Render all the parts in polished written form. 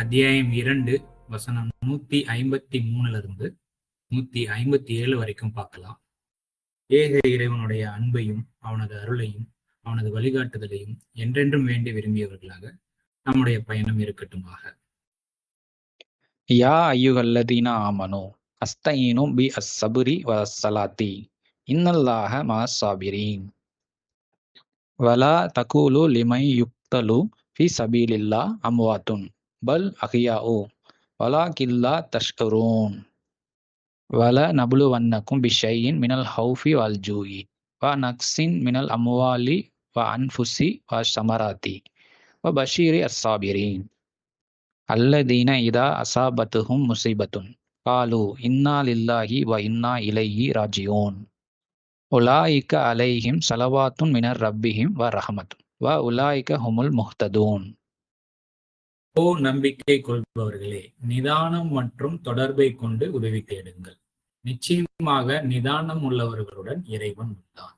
அத்தியாயம் 2 வசனம் 153 157 வரைக்கும் பார்க்கலாம். ஏக இறைவனுடைய அன்பையும் அவனது அருளையும் அவனது வழிகாட்டுதலையும் என்றென்றும் வேண்டி விரும்பியவர்களாக நம்முடைய பயணம் இருக்கட்டுமாக. யா ஐயுகல்லதீன ஆமனு அஸ்தஈனு பி அஸ்ஸபுரி வஸ்ஸலாத்தி இன்னல்லாஹ மஅஸ்ஸாபிரீன் வலா தகூலு லிமை யுக்தலு ஃபி சபீலில்லா அம்வாத்துன் பல் அஹ்யாஉ வலாகில்லா தஷ்குரூன் வல நபுலுவன்னக்கும் பிஷையின் மினல் ஹௌஃபி வல் ஜூஇ வ நக்ஸின் மினல் அம்வாலி வ அன்ஃபுஸி வ ஸமராத்தி வ பஷீரி அஸ்ஸாபிரீன் அல்லதீன இதா அசாபத்துஹும் முஸீபத்துன் காலு இன்னா லில்லாஹி வ இன்னா இலைஹி ராஜிஊன் உலாயிக அலைஹிம் ஸலவாத்துன் மினர் ரப்பிஹிம் வ ரஹமத்துன் வ உலாயிக ஹுமுல் முஹ்ததூன். ஓ நம்பிக்கை கொள்பவர்களே, நிதானம் மற்றும் தொடர்பை கொண்டு உதவி தேடுங்கள். நிச்சயமாக நிதானம் உள்ளவர்களுடன் இறைவன் உள்ளான்.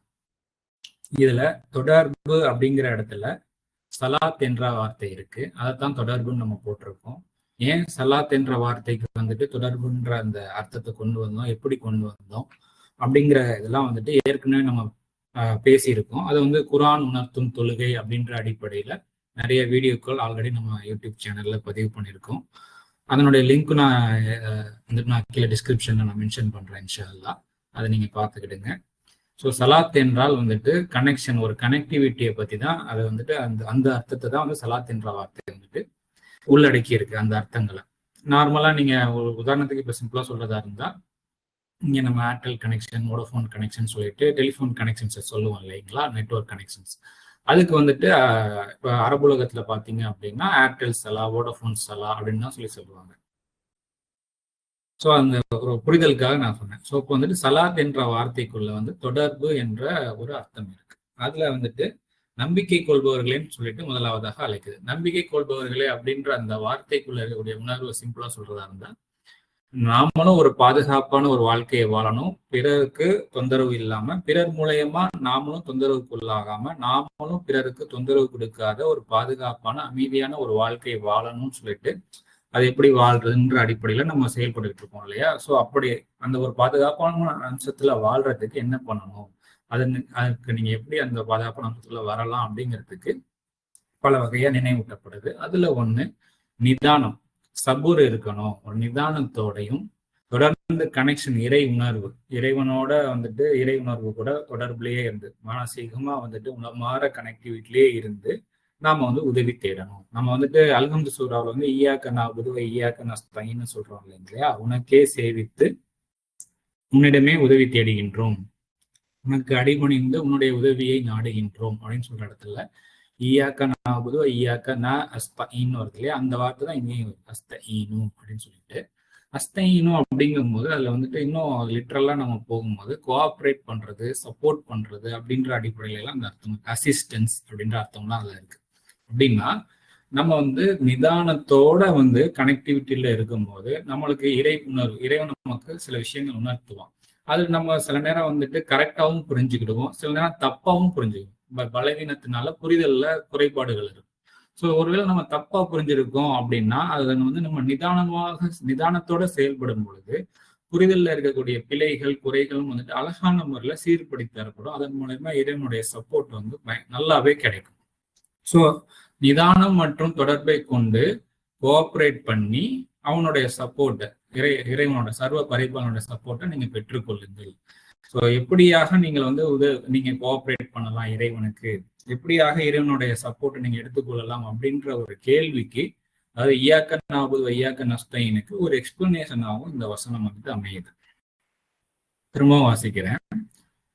இதுல தொடர்பு அப்படிங்கிற இடத்துல சலாத் என்ற வார்த்தை இருக்கு. அதைத்தான் தொடர்புன்னு நம்ம போட்டிருக்கோம். ஏன் சலாத் என்ற வார்த்தைக்கு வந்துட்டு தொடர்புன்ற அந்த அர்த்தத்தை கொண்டு வந்தோம், எப்படி கொண்டு வந்தோம் அப்படிங்கிற இதெல்லாம் வந்துட்டு ஏற்கனவே நம்ம பேசியிருக்கோம். அது வந்து குர்ஆன் உணர்த்தும் தொழுகை அப்படின்ற அடிப்படையில நிறைய வீடியோக்கள் ஆல்ரெடி நம்ம யூடியூப் சேனல்ல பதிவு பண்ணியிருக்கோம். அதனுடைய லிங்க் நான் கீழே டிஸ்கிரிப்ஷன்ல நான் மென்ஷன் பண்றேன். இன்ஷா அல்லாஹ் அதை நீங்க பார்த்துக்கிடுங்க. ஸோ சலாத் என்றால் வந்துட்டு கனெக்ஷன், ஒரு கனெக்டிவிட்டியை பத்தி தான் அது வந்துட்டு அந்த அர்த்தத்தை தான் வந்து சலாத் என்ற வார்த்தை வந்துட்டு உள்ளடக்கி இருக்கு. அந்த அர்த்தங்களை நார்மலா நீங்க ஒரு உதாரணத்துக்கு இப்ப சிம்பிளா சொல்றதா இருந்தா, இங்க நம்ம ஏர்டெல் கனெக்ஷன், வோடஃபோன் கனெக்ஷன் சொல்லிட்டு டெலிஃபோன் கனெக்ஷன்ஸை சொல்லுவோம் இல்லைங்களா, நெட்வொர்க் கனெக்ஷன்ஸ். அதுக்கு வந்துட்டு இப்போ அரபுலகத்துல பாத்தீங்க அப்படின்னா ஏர்டெல் சலா, வோடஃபோன் சலா அப்படின்னு தான் சொல்லுவாங்க. ஸோ அந்த ஒரு புரிதலுக்காக நான் சொன்னேன். ஸோ இப்போ வந்துட்டு சலாத் என்ற வார்த்தைக்குள்ள வந்து தொடர்பு என்ற ஒரு அர்த்தம் இருக்கு. அதுல வந்துட்டு நம்பிக்கை கொள்பவர்களேன்னு சொல்லிட்டு முதலாவதாக அழைக்குது. நம்பிக்கை கொள்பவர்களே அப்படின்ற அந்த வார்த்தைக்குள்ள இருக்கக்கூடிய உணர்வு சிம்பிளா சொல்றதா இருந்தா, நாமளும் ஒரு பாதுகாப்பான ஒரு வாழ்க்கையை வாழணும், பிறருக்கு தொந்தரவு இல்லாம, பிறர் மூலயமா நாமளும் தொந்தரவுக்குள்ளாகாம, நாமளும் பிறருக்கு தொந்தரவு கொடுக்காத ஒரு பாதுகாப்பான அமைதியான ஒரு வாழ்க்கையை வாழணும்னு சொல்லிட்டு அது எப்படி வாழ்றதுன்ற அடிப்படையில நம்ம செயல்பட்டு இருக்கோம் இல்லையா. ஸோ அப்படி அந்த ஒரு பாதுகாப்பான அம்சத்துல வாழ்றதுக்கு என்ன பண்ணணும், அதுக்கு நீங்க எப்படி அந்த பாதுகாப்பான அம்சத்துல வரலாம் அப்படிங்கிறதுக்கு பல வகையா நினைவூட்டப்படுது. அதுல ஒண்ணு நிதானம், சபூர் இருக்கணும். ஒரு நிதானத்தோடையும் தொடர்ந்து கனெக்ஷன், இறை உணர்வு, இறைவனோட வந்துட்டு இறை உணர்வு கூட தொடர்புலயே இருந்து மானசீகமா வந்துட்டு உணர்மாற கனெக்டிவிட்டிலேயே இருந்து நாம வந்து உதவி தேடணும். நம்ம வந்துட்டு அல்ஹம்து சூராவில் வந்து ஈயாக்க நஅபுது வ ஈயாக்க நஸ்தஈன்னு சொல்றோம் இல்லையா, உனக்கே சேவித்து உன்னிடமே உதவி தேடுகின்றோம், உனக்கு அடிபணிந்து உன்னுடைய உதவியை நாடுகின்றோம் அப்படின்னு சொல்ற இடத்துல ஈயாக்க நஅபுது வ ஈயாக்க நஸ்தஈன்னு வருது இல்லையா, அந்த வார்த்தை தான் இங்கேயும் அஸ்தஈனு அப்படின்னு சொல்லிட்டு. அஸ்தஈனு அப்படிங்கும் போது அதுல வந்துட்டு இன்னும் லிட்டரலா நம்ம போகும்போது கோஆப்ரேட் பண்றது, சப்போர்ட் பண்றது அப்படின்ற அடிப்படையில எல்லாம் அந்த அர்த்தம், அசிஸ்டன்ஸ் அப்படின்ற அர்த்தம்லாம் அதுல இருக்கு. அப்படின்னா நம்ம வந்து நிதானத்தோட வந்து கனெக்டிவிட்டியில இருக்கும்போது நம்மளுக்கு இறை உணர்வு, இறைவன் நமக்கு சில விஷயங்கள் உணர்த்துவான். அது நம்ம சில நேரம் வந்துட்டு கரெக்டாவும் புரிஞ்சுக்கிடுவோம், சில நேரம் தப்பாவும் புரிஞ்சுக்குவோம். பலவீனத்தினால புரிதல்ல குறைபாடுகள் இருக்கும். ஸோ ஒருவேளை நம்ம தப்பா புரிஞ்சிருக்கோம் அப்படின்னா அதை வந்து நம்ம நிதானத்தோட செயல்படும் பொழுது புரிதல்ல இருக்கக்கூடிய பிழைகள், குறைகளும் வந்துட்டு அழகான முறையில சீர்படுத்தி தரப்படும். அதன் மூலமா இறைவனுடைய சப்போர்ட் வந்து நல்லாவே கிடைக்கும். ஸோ நிதானம் மற்றும் தொடர்பை கொண்டு கோஆப்ரேட் பண்ணி அவனுடைய சப்போர்ட்டை, இறைவனோட சர்வ பரிபாலனுடைய சப்போர்ட்டை நீங்க பெற்றுக்கொள்ளுங்கள். ஸோ எப்படியாக நீங்கள் வந்து நீங்க கோஆப்ரேட் பண்ணலாம் இறைவனுக்கு, எப்படியாக இறைவனுடைய சப்போர்ட்டை நீங்க எடுத்துக்கொள்ளலாம் அப்படின்ற ஒரு கேள்விக்கு, அதாவது ஈயாக்க நஅபுது வ ஈயாக்க நஸ்தஈனுக்கு ஒரு எக்ஸ்பிளனேஷனாகவும் இந்த வசனம் வந்துட்டு அமையுது. திரும்பவும் வாசிக்கிறேன்.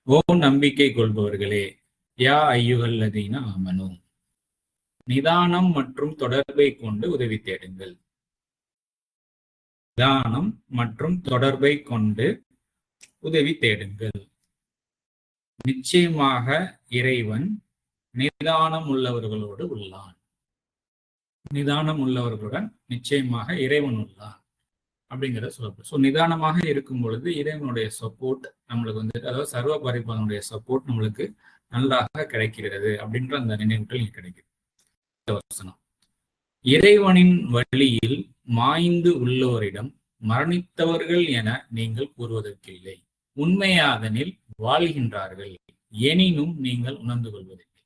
ஓ நம்பிக்கை கொள்பவர்களே, யா ஐயுகல்லதீன ஆமனு, நிதானம் மற்றும் தொடர்பை கொண்டு உதவி தேடுங்கள். நிதானம் மற்றும் தொடர்பை கொண்டு உதவி தேடுங்கள். நிச்சயமாக இறைவன் நிதானம் உள்ளவர்களோடு உள்ளான். நிதானம் உள்ளவர்களுடன் நிச்சயமாக இறைவன் உள்ளான் அப்படிங்கிறத சொல்லப்படும். ஸோ நிதானமாக இருக்கும் பொழுது இறைவனுடைய சப்போர்ட் நம்மளுக்கு வந்து, அதாவது சர்வ பரிபாலனுடைய சப்போர்ட் நம்மளுக்கு நன்றாக கிடைக்கிறது அப்படின்ற அந்த நினைவுகள் இங்க கிடைக்குது. வசனம் இறைவனின் வழியில் மாய்ந்து உள்ளோரிடம் மரணித்தவர்கள் என நீங்கள் கூறுவதற்கில்லை. உண்மையாதனில் வாழ்கின்றார்கள், எனினும் நீங்கள் உணர்ந்து கொள்வதில்லை.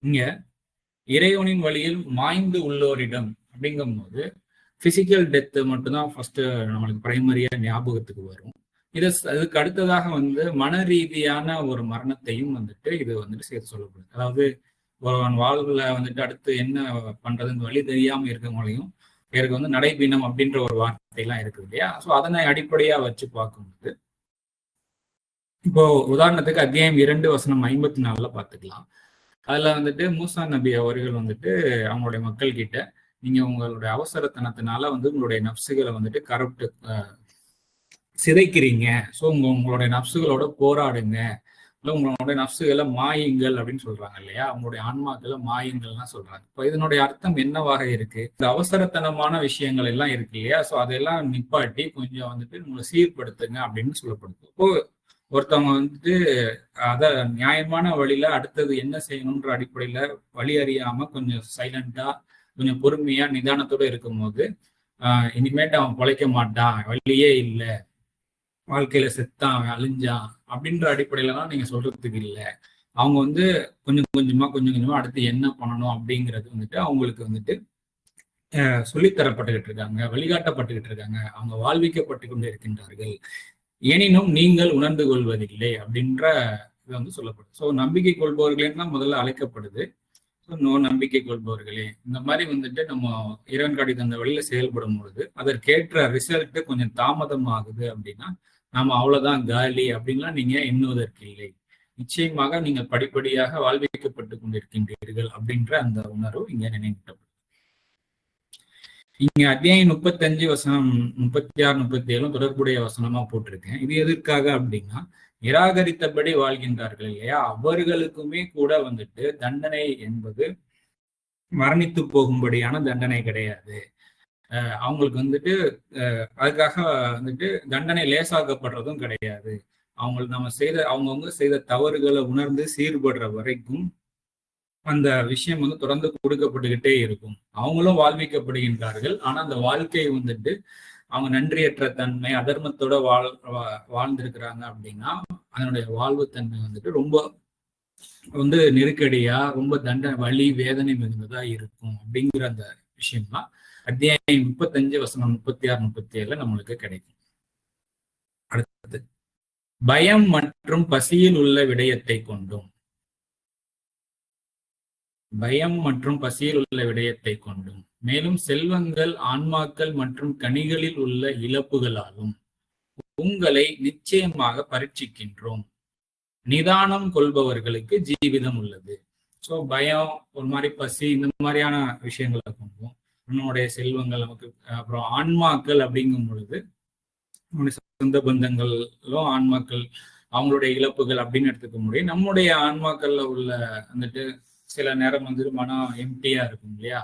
இங்க இறைவனின் வழியில் மாய்ந்து உள்ளோரிடம் அப்படிங்கும் போது பிசிக்கல் டெத்து மட்டும்தான் ஃபர்ஸ்ட் நம்மளுக்கு பிரைமரியா ஞாபகத்துக்கு வரும். அதுக்கு அடுத்ததாக மன ரீதியான ஒரு மரணத்தையும் இது சேர்த்து சொல்லப்படுது. அதாவது ஒருவன் வாழ்வுல அடுத்து என்ன பண்றதுன்னு வழி தெரியாம இருக்கவங்களையும் பேருக்கு நடைபீனம் அப்படின்ற ஒரு வார்த்தை எல்லாம் இருக்குது இல்லையா? ஸோ அதனை அடிப்படையா வச்சு பார்க்கும்போது இப்போ உதாரணத்துக்கு அத்தியாயம் 2 வசனம் 54 பார்த்துக்கலாம். அதுல மூசா நபி அவர்கள் அவங்களுடைய மக்கள் கிட்ட, நீங்க உங்களுடைய அவசரத்தனத்தினால உங்களுடைய நப்சுகளை கரப்ட் சிதைக்கிறீங்க. ஸோ உங்களுடைய நப்சுகளோட போராடுங்க, இல்லை உங்களுடைய நப்சுகளை மாயுங்கள் அப்படின்னு சொல்றாங்க இல்லையா? உங்களுடைய ஆன்மாக்களை மாயுங்கள்லாம் சொல்றாங்க. இப்போ இதனுடைய அர்த்தம் என்னவாக இருக்கு? இந்த அவசரத்தனமான விஷயங்கள் எல்லாம் இருக்கு இல்லையா? ஸோ அதெல்லாம் நிப்பாட்டி கொஞ்சம் உங்களை சீர்படுத்துங்க அப்படின்னு சொல்லப்படுது. இப்போ ஒருத்தவங்க அத நியாயமான வழியில அடுத்தது என்ன செய்யணும்ன்ற அடிப்படையில வழி அறியாம கொஞ்சம் சைலண்டா கொஞ்சம் பொறுமையா நிதானத்தோட இருக்கும்போது இனிமேட்டு அவன் பொழைக்க மாட்டான், வழியே இல்லை, வாழ்க்கையில செத்தான், அழிஞ்சான் அப்படின்ற அடிப்படையிலலாம் நீங்க சொல்றதுக்கு இல்லை. அவங்க கொஞ்சம் கொஞ்சமா அடுத்து என்ன பண்ணணும் அப்படிங்கிறது அவங்களுக்கு சொல்லித்தரப்பட்டுக்கிட்டு இருக்காங்க, வழிகாட்டப்பட்டுக்கிட்டு இருக்காங்க, அவங்க வாழ்விக்கப்பட்டு கொண்டு இருக்கின்றார்கள். எனினும் நீங்கள் உணர்ந்து கொள்வதில்லை அப்படின்ற இது சொல்லப்படுது. ஸோ நம்பிக்கை கொள்பவர்களேன்னு தான் முதல்ல அழைக்கப்படுது. நோ நம்பிக்கை கொள்பவர்களே, இந்த மாதிரி நம்ம இறைவன் காட்டி தந்த வழியில செயல்படும் பொழுது அதற்கேற்ற ரிசல்ட் கொஞ்சம் தாமதம் ஆகுது அப்படின்னா நாம அவ்வளவுதான் காலி அப்படின்லாம் நீங்க எண்ணுவதற்கு இல்லை. நிச்சயமாக நீங்கள் படிப்படியாக வாழ்விக்கப்பட்டு கொண்டிருக்கின்றீர்கள் அப்படின்ற அந்த உணர்வு இங்க நினைவூட்டப்படும். இங்க அத்தியாயம் 35 வசனம் 36 37 தொடர்புடைய வசனமா போட்டிருக்கேன். இது எதற்காக அப்படின்னா, நிராகரித்தபடி வாழ்கின்றார்கள் இல்லையா, அவர்களுக்குமே கூட தண்டனை என்பது மரணித்து போகும்படியான தண்டனை கிடையாது. அவங்களுக்கு அதுக்காக தண்டனை லேசாக்கப்படுறதும் கிடையாது. அவங்கவுங்க செய்த தவறுகளை உணர்ந்து சீர்படுற வரைக்கும் அந்த விஷயம் தொடர்ந்து கொடுக்கப்பட்டுக்கிட்டே இருக்கும். அவங்களும் வாழ்விக்கப்படுகின்றார்கள். ஆனா அந்த வாழ்க்கை அவங்க நன்றியற்ற தன்மை, அதர்மத்தோட வாழ்ந்திருக்கிறாங்க அப்படின்னா அதனுடைய வாழ்வு தன்மை ரொம்ப நெருக்கடியா, ரொம்ப வலி வேதனை மிகுந்ததா இருக்கும் அப்படிங்கிற அந்த விஷயம்தான் அத்தியாயம் 35 வசனம் 36 37 நம்மளுக்கு கிடைக்கும். அடுத்தது, பயம் மற்றும் பசியில் உள்ள விடயத்தை கொண்டும் மேலும் செல்வங்கள், ஆன்மாக்கள் மற்றும் கனிகளில் உள்ள இழப்புகளாலும் உங்களை நிச்சயமாக பரீட்சிக்கின்றோம். நிதானம் கொள்பவர்களுக்கு ஜீவிதம் உள்ளது. ஸோ பயம், ஒரு மாதிரி பசி, இந்த மாதிரியான விஷயங்களை கொண்டும் நம்மளுடைய செல்வங்கள், நமக்கு அப்புறம் ஆன்மாக்கள் அப்படிங்கும் பொழுது நம்முடைய சொந்த பந்தங்களும் ஆன்மாக்கள், அவங்களுடைய இழப்புகள் அப்படின்னு எடுத்துக்க முடியும். நம்முடைய ஆன்மாக்கள்ல உள்ள சில நேரம் மனம் எம்டியா இருக்கும் இல்லையா,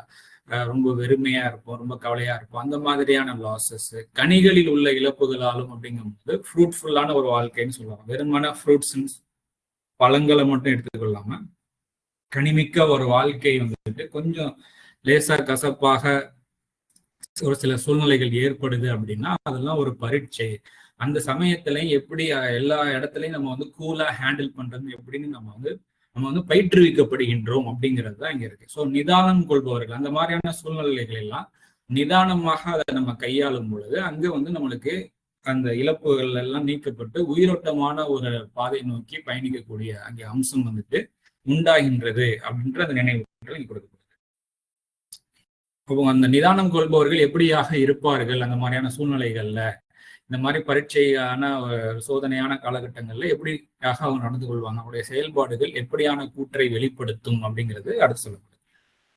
ரொம்ப வெறுமையா இருக்கும், ரொம்ப கவலையா இருக்கும், அந்த மாதிரியான லாசஸ். கனிகளில் உள்ள இழப்புகளாலும் அப்படிங்கும்போது ஃப்ரூட்ஃபுல்லான ஒரு வாழ்க்கைன்னு சொல்லுவாங்க. வெறுமான ஃப்ரூட்ஸ் பழங்களை மட்டும் எடுத்துக்கொள்ளாம கனிமிக்க ஒரு வாழ்க்கை கொஞ்சம் லேசா கசப்பாக ஒரு சில சூழ்நிலைகள் ஏற்படுது அப்படின்னா அதெல்லாம் ஒரு பரீட்சை. அந்த சமயத்துல எப்படி எல்லா இடத்துலயும் நம்ம கூலா ஹேண்டில் பண்றது எப்படின்னு நம்ம பயிற்றுவிக்கப்படுகின்றோம் அப்படிங்கிறது தான் இங்க இருக்கு. ஸோ நிதானம் கொள்பவர்கள், அந்த மாதிரியான சூழ்நிலைகள் எல்லாம் நிதானமாக அதை நம்ம கையாளும் பொழுது அங்க நம்மளுக்கு அந்த இழப்புகள் எல்லாம் நீக்கப்பட்டு உயிரோட்டமான ஒரு பாதை நோக்கி பயணிக்கக்கூடிய அங்கே அம்சம் உண்டாகின்றது அப்படின்ற அந்த நினைவுகள் இங்க கொடுக்கப்படுது. அப்போ அந்த நிதானம் கொள்பவர்கள் எப்படியாக இருப்பார்கள் அந்த மாதிரியான சூழ்நிலைகள்ல, இந்த மாதிரி பரீட்சையான சோதனையான காலகட்டங்கள்ல எப்படியாக அவங்க நடந்து கொள்வாங்க, அவருடைய செயல்பாடுகள் எப்படியான கூற்றை வெளிப்படுத்தும் அப்படிங்கிறது அடுத்து சொல்லப்படுது.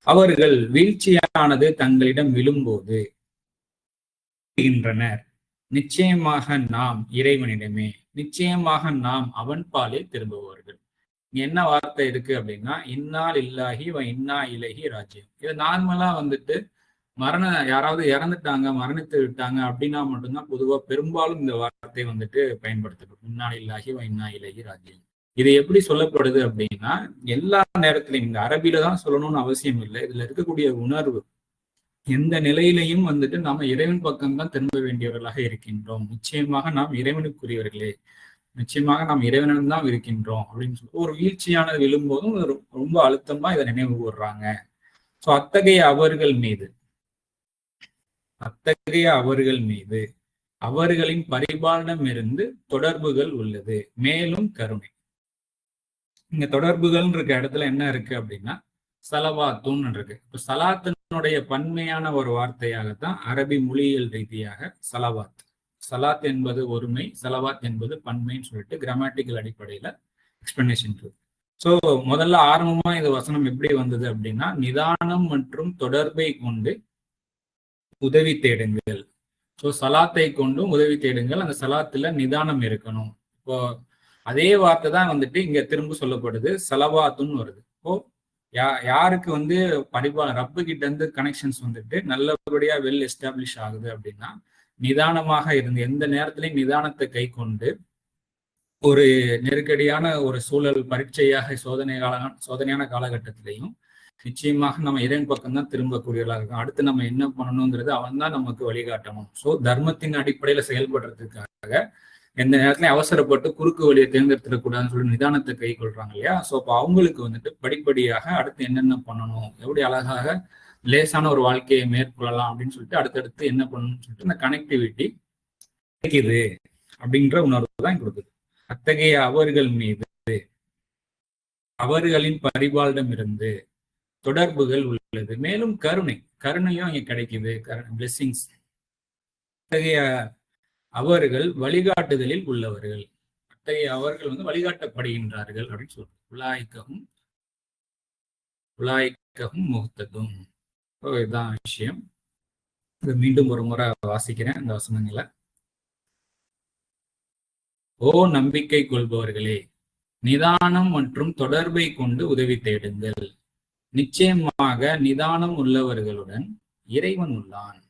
அவர்கள் வீழ்ச்சியானது தங்களிடம் விழும்போது நிச்சயமாக நாம் இறைவனிடமே, நிச்சயமாக நாம் அவன் பாலே திரும்புவார்கள். என்ன வார்த்தை இருக்கு அப்படின்னா, இன்னால் இல்லாஹி இன்னா இலைஹி ராஜ்யம். இது நார்மலா யாராவது இறந்துட்டாங்க, மரணித்து விட்டாங்க அப்படின்னா மட்டும்தான் பொதுவா பெரும்பாலும் இந்த வார்த்தை பயன்படுத்தப்படும். இன்னால் இல்லாஹி இன்னா இலைஹி ராஜ்யம். இது எப்படி சொல்லப்படுது அப்படின்னா, எல்லா நேரத்திலையும் இந்த அரபியில தான் சொல்லணும்னு அவசியம் இல்லை. இதுல இருக்கக்கூடிய உணர்வு எந்த நிலையிலையும் வந்துட்டு நாம இறைவன் பக்கம்தான் திரும்ப வேண்டியவர்களாக இருக்கின்றோம். நிச்சயமாக நாம் இறைவனுக்குரியவர்களே, நிச்சயமாக நாம் இறைவனிடம் தான் இருக்கின்றோம் அப்படின்னு சொல்லி ஒரு வீழ்ச்சியானது விழும்போதும் ரொம்ப அழுத்தமா இதை நினைவு கூர்றாங்க. சோ அத்தகைய அவர்கள் மீது அவர்களின் பரிபாலனம் இருந்து தொடர்புகள் உள்ளது, மேலும் கருணை. இங்க தொடர்புகள் இருக்க இடத்துல என்ன இருக்கு அப்படின்னா சலவாத்துன்னு இருக்கு. இப்ப சலாத்தினுடைய பன்மையான ஒரு வார்த்தையாகத்தான் அரபி மொழியியல் ரீதியாக சலவாத். சலாத் என்பது ஒருமை, சலவாத் என்பது பன்மைன்னு சொல்லிட்டு கிராமட்டிக்கல் அடிப்படையில எக்ஸ்பிளனேஷன் இருக்கு. சோ முதல்ல ஆரம்பமா இந்த வசனம் எப்படி வந்தது அப்படின்னா, நிதானம் மற்றும் தொடர்பை கொண்டு உதவி தேடுங்கள். ஸோ சலாத்தை கொண்டும் உதவி தேடுங்கள். அந்த சலாத்துல நிதானம் இருக்கணும். இப்போ அதே வார்த்தை தான் வந்துட்டு இங்க திரும்ப சொல்லப்படுது, சலவாத்துன்னு வருது. இப்போ யாருக்கு வந்து ரப்பு கிட்ட இருந்து கனெக்ஷன்ஸ் வந்துட்டு நல்லபடியா வெல் எஸ்டாப்ளிஷ் ஆகுது அப்படின்னா, நிதானமாக இருந்து எந்த நேரத்திலையும் நிதானத்தை கை கொண்டு ஒரு நெருக்கடியான ஒரு சூழல் பரீட்சையாக சோதனையான காலகட்டத்திலையும் நிச்சயமாக நம்ம இறைவன் பக்கம் தான் திரும்பக்கூடியவர்களாக இருக்கும். அடுத்து நம்ம என்ன பண்ணணுங்கிறது அவன் தான் நமக்கு வழிகாட்டணும். ஸோ தர்மத்தின் அடிப்படையில செயல்படுறதுக்காக எந்த நேரத்திலையும் அவசரப்பட்டு குறுக்கு வழியை தேர்ந்தெடுத்துடக்கூடாதுன்னு சொல்லி நிதானத்தை கை கொள்றாங்க இல்லையா? ஸோ அப்போ அவங்களுக்கு வந்துட்டு படிப்படியாக அடுத்து என்னென்ன பண்ணணும், எப்படி அழகாக லேசான ஒரு வாழ்க்கையை மேற்கொள்ளலாம் அப்படின்னு சொல்லிட்டு அடுத்தடுத்து என்ன பண்ணணும்னு சொல்லிட்டு இந்த கனெக்டிவிட்டி கிடைக்குது அப்படின்ற உணர்வு தான் கொடுக்குது. அத்தகைய அவர்கள் மீது அவர்களின் பரிபாலிடம் இருந்து தொடர்புகள் உள்ளது, மேலும் கருணையும் இங்க கிடைக்குது, பிளெஸிங்ஸ். அத்தகைய அவர்கள் வழிகாட்டுதலில் உள்ளவர்கள், அத்தகைய அவர்கள் வந்து வழிகாட்டப்படுகின்றார்கள் அப்படின்னு சொல்றாங்க. உலாய்க்கவும் முஹ்ததும். இதுதான் விஷயம். இதை மீண்டும் ஒரு முறை வாசிக்கிறேன் இந்த வசனங்களை. ஓ நம்பிக்கை கொள்பவர்களே, நிதானம் மற்றும் தொடர்பை கொண்டு உதவி தேடுங்கள். நிச்சயமாக நிதானம் உள்ளவர்களுடன் இறைவன் உள்ளான்.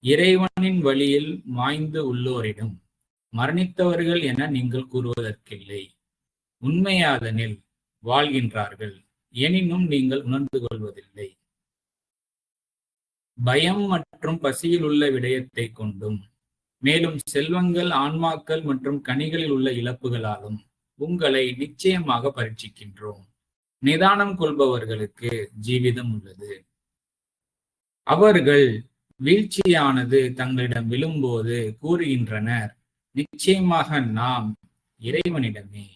இறைவனின் வழியில் மாய்ந்து உள்ளோரிடம் மரணித்தவர்கள் என நீங்கள் கூறுவதற்கில்லை. உண்மையாதனில் வாழ்கின்றார்கள், எனினும் நீங்கள் உணர்ந்து கொள்வதில்லை. பயம் மற்றும் பசியில் உள்ள விடயத்தை கொண்டும் மேலும் செல்வங்கள், ஆன்மாக்கள் மற்றும் கனிகளில் உள்ள இழப்புகளாலும் உங்களை நிச்சயமாக பரீட்சிக்கின்றோம். நிதானம் கொள்பவர்களுக்கு ஜீவிதம் உள்ளது. அவர்கள் வீழ்ச்சியானது தங்களிடம் விழும்போது கூறுகின்றனர், நிச்சயமாக நாம் இறைவனிடமே,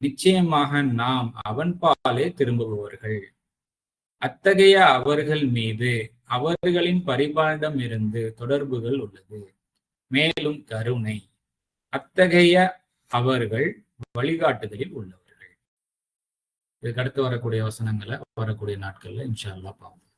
நிச்சயமாக நாம் அவன் பாலே திரும்புபவர்கள். அத்தகைய அவர்கள் மீது அவர்களின் பரிபாலிடம் இருந்து தொடர்புகள் உள்ளது, மேலும் கருணை. அத்தகைய அவர்கள் வழிகாட்டுதலில் உள்ளவர்கள். இதுக்கு அடுத்து வரக்கூடிய வசனங்களை வரக்கூடிய நாட்கள்ல இன்ஷா அல்லாஹ் பார்ப்போம்.